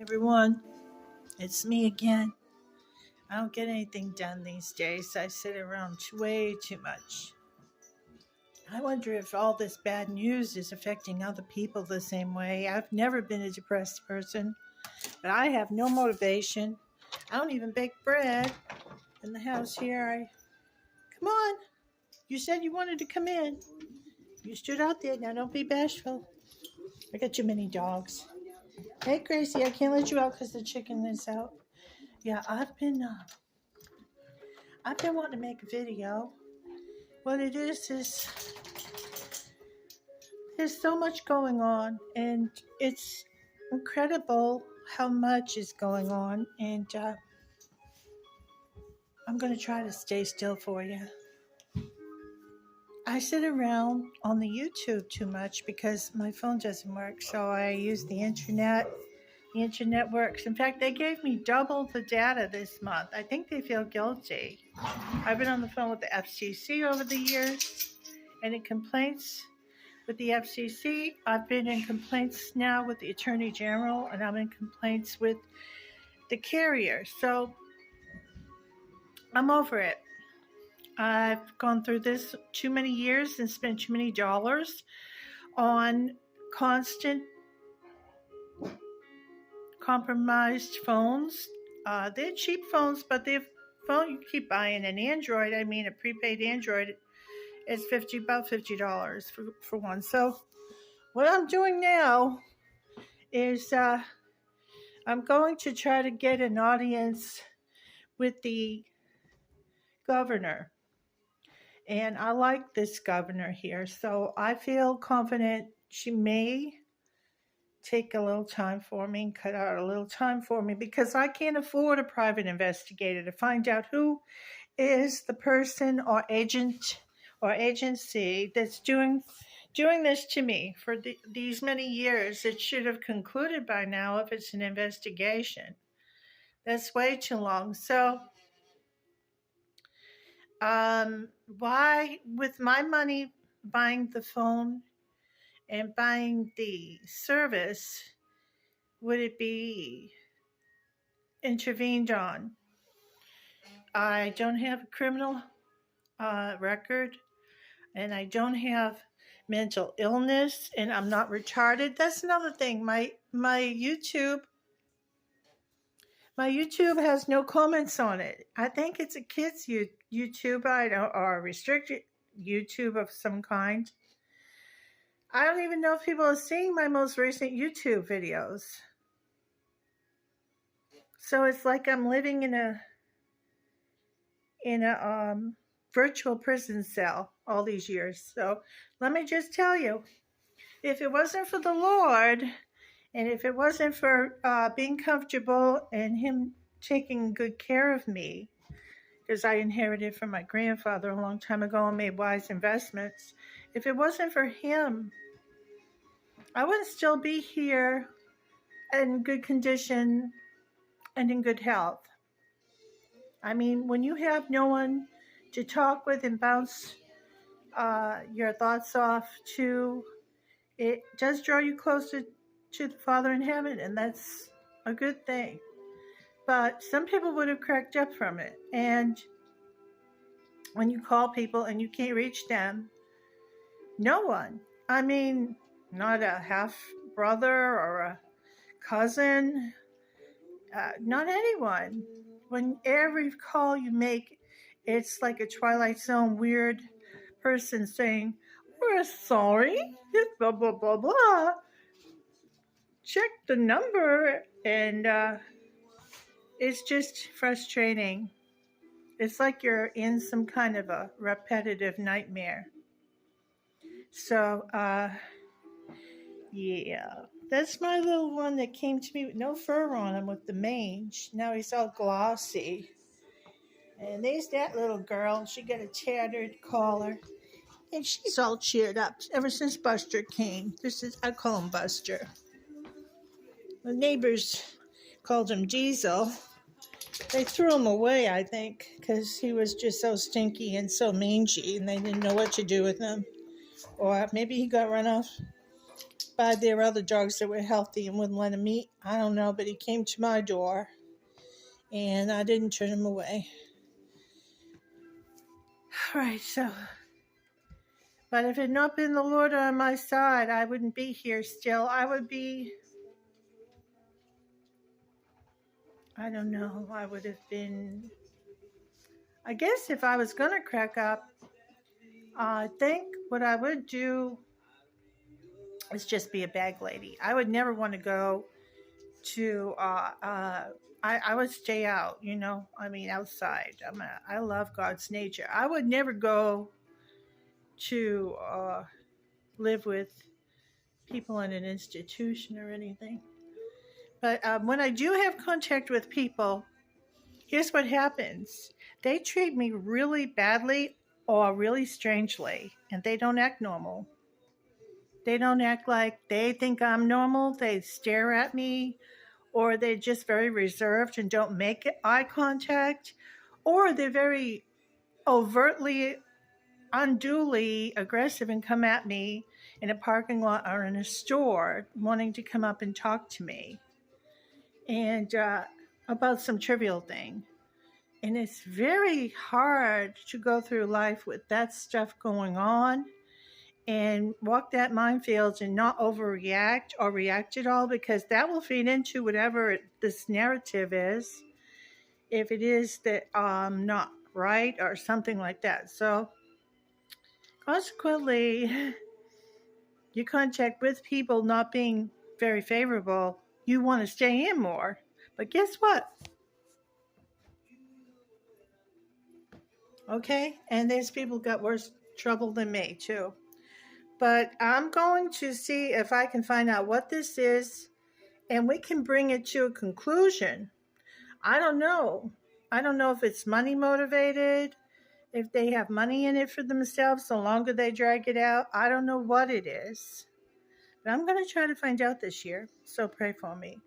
Everyone, it's me again. I don't get anything done these days. I sit around way too much. I wonder if all this bad news is affecting other people the same way. I've never been a depressed person, but I have no motivation. I don't even bake bread in the house here. Come on. You said you wanted to come in. You stood out there. Now don't be bashful. I got too many dogs. Hey, Gracie, I can't let you out because the chicken is out. Yeah, I've been wanting to make a video. What it is there's so much going on, and it's incredible how much is going on. And I'm going to try to stay still for you. I sit around on the YouTube too much because my phone doesn't work, so I use the internet. The internet works. In fact, they gave me double the data this month. I think they feel guilty. I've been on the phone with the FCC over the years, and in complaints with the FCC. I've been in complaints now with the Attorney General, and I'm in complaints with the carrier. So I'm over it. I've gone through this too many years and spent too many dollars on constant compromised phones. They're cheap phones, but they're phone you keep buying an Android. I mean, a prepaid Android is about $50 for one. So what I'm doing now is I'm going to try to get an audience with the governor. And I like this governor here, so I feel confident she may take a little time for me and cut out a little time for me because I can't afford a private investigator to find out who is the person or agent or agency that's doing this to me for these many years. It should have concluded by now if it's an investigation. That's way too long. So, why, with my money buying the phone and buying the service, would it be intervened on? I don't have a criminal record, and I don't have mental illness, and I'm not retarded. That's another thing. My YouTube has no comments on it. I think it's a kids YouTube, or a restricted YouTube of some kind. I don't even know if people are seeing my most recent YouTube videos. So it's like I'm living in a virtual prison cell all these years. So let me just tell you, if it wasn't for the Lord, and if it wasn't for being comfortable and Him taking good care of me, because I inherited from my grandfather a long time ago and made wise investments, if it wasn't for Him, I would still be here in good condition and in good health. I mean, when you have no one to talk with and bounce your thoughts off to, it does draw you closer to the Father in heaven, and that's a good thing. But some people would have cracked up from it. And when you call people and you can't reach them, no one, I mean, not a half brother or a cousin, not anyone. When every call you make, it's like a Twilight Zone weird person saying, "We're sorry, blah, blah, blah, blah. Check the number." And it's just frustrating. It's like you're in some kind of a repetitive nightmare. So, yeah. That's my little one that came to me with no fur on him with the mange. Now he's all glossy. And there's that little girl. She got a tattered collar. And she's all cheered up ever since Buster came. I call him Buster. The neighbors called him Diesel. They threw him away, I think, because he was just so stinky and so mangy, and they didn't know what to do with him. Or maybe he got run off But there were other dogs that were healthy and wouldn't let him eat. I don't know, but he came to my door and I didn't turn him away. All right, so. But if it had not been the Lord on my side, I wouldn't be here still. I would be, I don't know, I would have been, I guess if I was going to crack up, I think what I would do is just be a bag lady. I would never want to go to, I would stay out, I mean, outside. I love God's nature. I would never go to live with people in an institution or anything. But when I do have contact with people, here's what happens. They treat me really badly or really strangely, and they don't act normal. They don't act like they think I'm normal. They stare at me, or they're just very reserved and don't make eye contact, or they're very overtly, unduly aggressive and come at me in a parking lot or in a store wanting to come up and talk to me and about some trivial thing. And it's very hard to go through life with that stuff going on and walk that minefield and not overreact or react at all, because that will feed into whatever this narrative is, if it is that I'm not right or something like that. So consequently, your contact with people not being very favorable, you want to stay in more. But guess what? Okay, and there's people got worse trouble than me too. But I'm going to see if I can find out what this is and we can bring it to a conclusion. I don't know. I don't know if it's money motivated, if they have money in it for themselves, the longer they drag it out. I don't know what it is. But I'm going to try to find out this year, so pray for me.